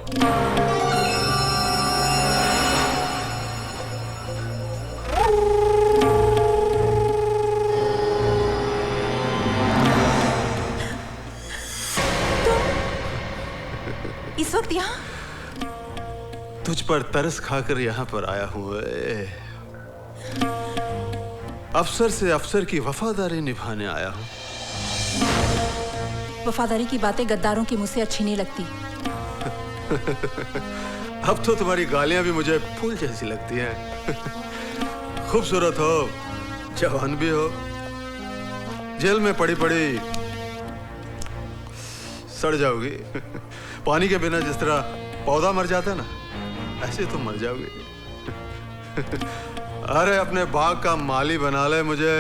इस वक्त यहाँ? तुझ पर तरस खाकर यहाँ पर आया हूँ। अफसर से अफसर की वफादारी निभाने आया हूँ। वफादारी की बातें गद्दारों के मुंह से अच्छी नहीं लगती। अब तो तुम्हारी गालियां भी मुझे फूल जैसी लगती हैं। खूबसूरत हो, जवान भी हो, जेल में पड़ी पड़ी सड़ जाओगी। पानी के बिना जिस तरह पौधा मर जाता है ना, ऐसे तुम मर जाओगे। अरे अपने बाग का माली बना ले, मुझे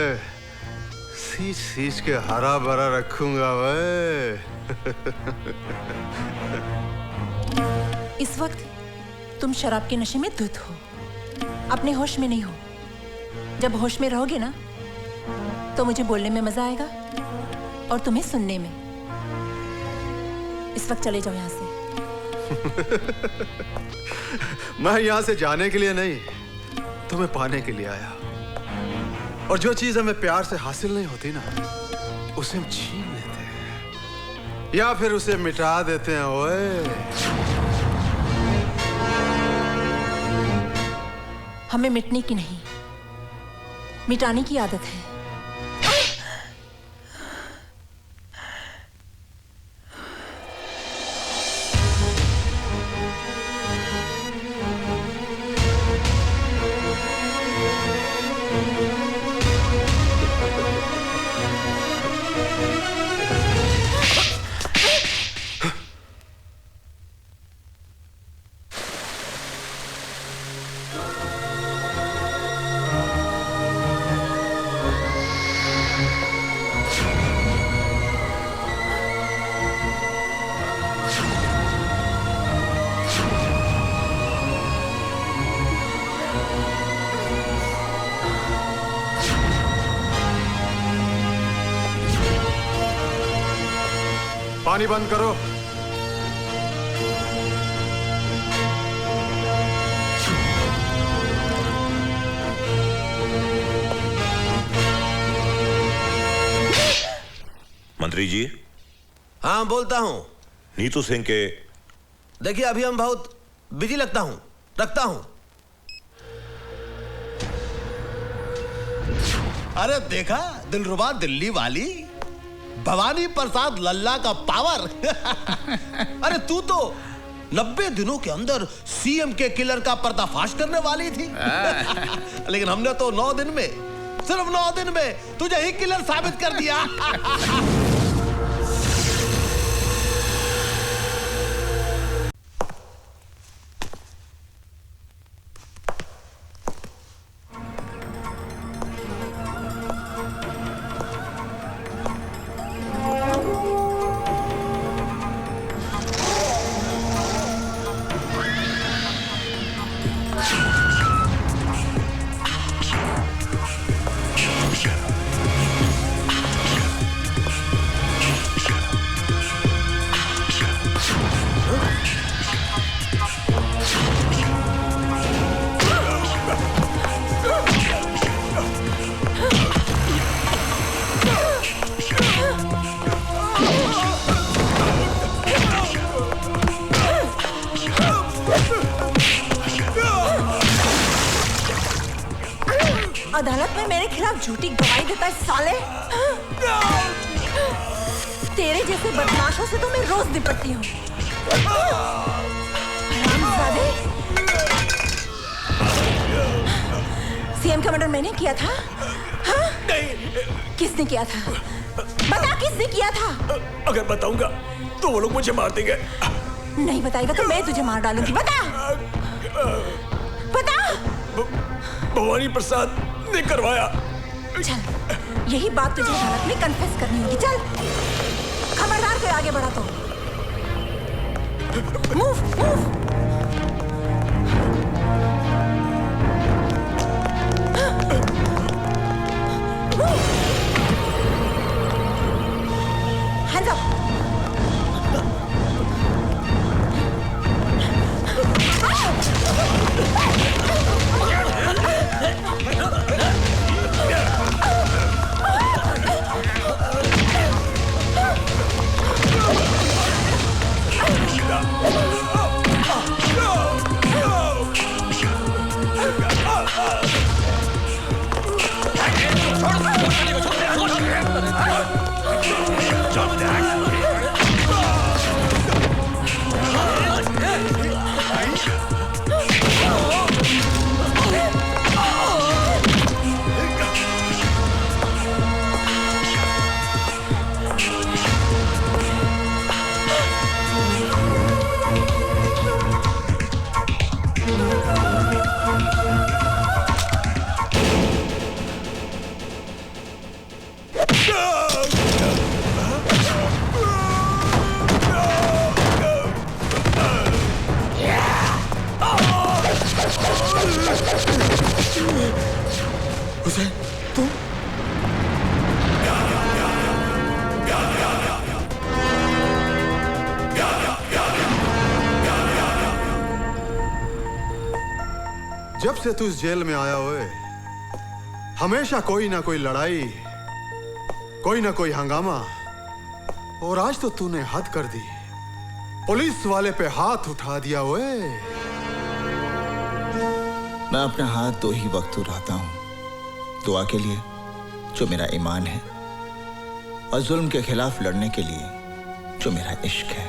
सींच सींच के हरा भरा रखूंगा वे। इस वक्त तुम शराब के नशे में धुत हो, अपने होश में नहीं हो। जब होश में रहोगे ना, तो मुझे बोलने में मजा आएगा और तुम्हें सुनने में। इस वक्त चले जाओ यहाँ से। मैं यहाँ से जाने के लिए नहीं, तुम्हें पाने के लिए आया। और जो चीज हमें प्यार से हासिल नहीं होती ना, उसे हम छीन लेते हैं या फिर उसे मिटा देते हैं। ओए, हमें मिटने की नहीं, मिटाने की आदत है। पानी बंद करो। मंत्री जी। हाँ बोलता हूं। नीतू सिंह के। देखिए अभी हम बहुत बिजी रखता हूं। अरे देखा दिलरुबा दिल्ली वाली भवानी प्रसाद लल्ला का पावर। अरे तू तो 90 दिनों के अंदर सीएम के किलर का पर्दाफाश करने वाली थी। लेकिन हमने तो 9 दिन में, सिर्फ 9 दिन में तुझे ही किलर साबित कर दिया। अदालत में मेरे खिलाफ झूठी गवाही देता है साले। तेरे जैसे बदमाशों से तो मैं रोज निपटती हूँ। सीएम का मर्डर मैंने किया था? हाँ? किसने किया था? बता किसने किया था? अगर बताऊंगा तो वो लोग मुझे मार देंगे। नहीं बताएगा तो मैं तुझे मार डालूंगी। बता। भवानी प्रसाद ने करवाया। चल, यही बात तुझे अदालत में कन्फेस करनी होगी। चल, खबरदार कोई आगे बढ़ा तो। मूव। Hands up. हुसैन, तुम? जब से तू इस जेल में आया हुए हमेशा कोई ना कोई लड़ाई, कोई ना कोई हंगामा, और आज तो तूने हद कर दी, पुलिस वाले पे हाथ उठा दिया हुए। मैं अपना हाथ दो ही वक्त उठाता हूं, दुआ के लिए जो मेरा ईमान है, और जुल्म के खिलाफ लड़ने के लिए जो मेरा इश्क है।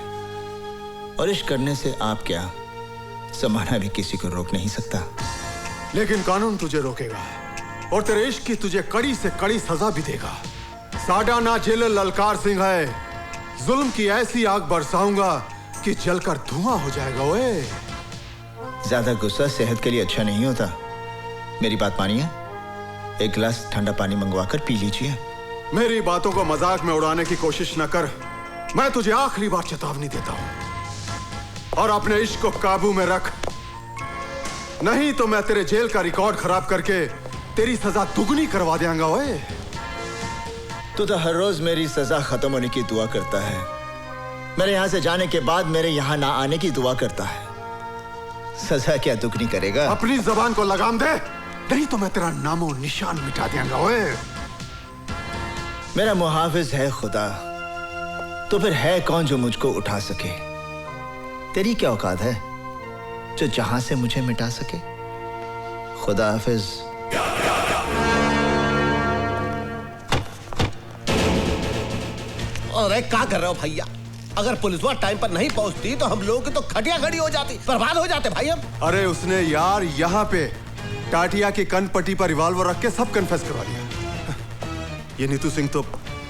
और इश्क करने से आप क्या, जमाना भी किसी को रोक नहीं सकता। लेकिन कानून तुझे रोकेगा और तेरे इश्क की तुझे कड़ी से कड़ी सजा भी देगा। साडा ना जेलर ललकार सिंह है, जुल्म की ऐसी आग बरसाऊंगा कि जलकर धुआं हो जाएगा। ओए, ज्यादा गुस्सा सेहत के लिए अच्छा नहीं होता। मेरी बात मानिए, एक गिलास ठंडा पानी मंगवा कर पी लीजिए। मेरी बातों को मजाक में उड़ाने की कोशिश न कर। मैं तुझे आखिरी बार चेतावनी देता हूं, और अपने इश्क को काबू में रख, नहीं तो मैं तेरे जेल का रिकॉर्ड खराब करके तेरी सजा दुगनी करवा देंगा। ओए, तू तो हर रोज मेरी सजा खत्म होने की दुआ करता है, मेरे यहां से जाने के बाद मेरे यहां ना आने की दुआ करता है। सजा क्या दुगनी करेगा? अपनी जबान को लगाम दे, नहीं तो मैं तेरा नामो निशान मिटा देंगा। ओए, मेरा मुहाफिज है खुदा, तो फिर है कौन जो मुझको उठा सके? तेरी क्या औकात है जो जहां से मुझे मिटा सके? खुदा हाफिज। अरे क्या कर रहे हो भैया? अगर पुलिस वाला टाइम पर नहीं पहुंचती तो हम लोगों की तो खटिया खड़ी हो जाती, बर्बाद हो जाते भाई हम। अरे उसने यार यहाँ पे टाटिया की कनपट्टी पर रिवॉल्वर रख के सब कन्फेस करवा दिया। ये नीतू सिंह तो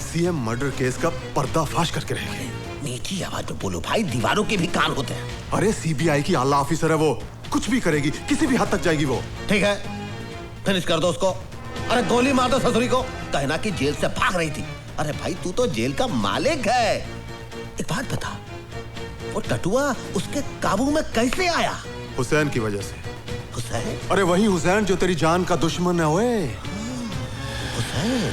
सीएम मर्डर केस का पर्दाफाश करके रहेगी। मीठी आवाज में बोलो भाई, दीवारों के भी कान होते हैं। अरे सीबीआई की आला ऑफिसर है वो, कुछ भी करेगी, किसी भी हद तक जाएगी वो। ठीक है, फिनिश कर दो उसको। अरे गोली मार दो ससुरी को, कहना कि जेल से भाग रही थी। अरे भाई तू तो जेल का मालिक है। एक बात बता, वो टटुआ उसके काबू में कैसे आया? हुसैन की वजह से। हुसैन? अरे वही हुसैन जो तेरी जान का दुश्मन है। ओए, हुसैन?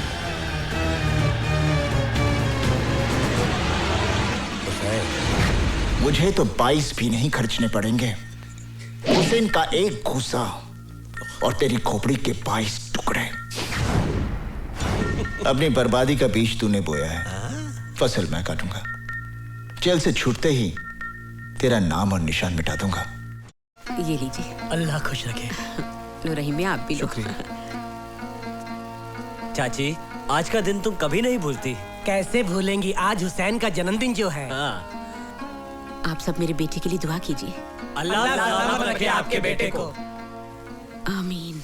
मुझे तो 22 भी नहीं खर्चने पड़ेंगे। हुसैन का एक घूसा और तेरी खोपड़ी के 22 टुकड़े। अपनी बर्बादी का बीज तूने बोया है, फसल मैं काटूंगा। जेल से छूटते ही तेरा नाम और निशान मिटा दूंगा। ये लीजिए। अल्लाह खुश रखे। लो रहीम में आप भी लो। चाची, आज का दिन तुम कभी नहीं भूलती। कैसे भूलेंगी, आज हुसैन का जन्मदिन जो है। आप सब मेरे बेटे के लिए दुआ कीजिए। अल्लाह सलामत रखे आपके बेटे को। आमीन।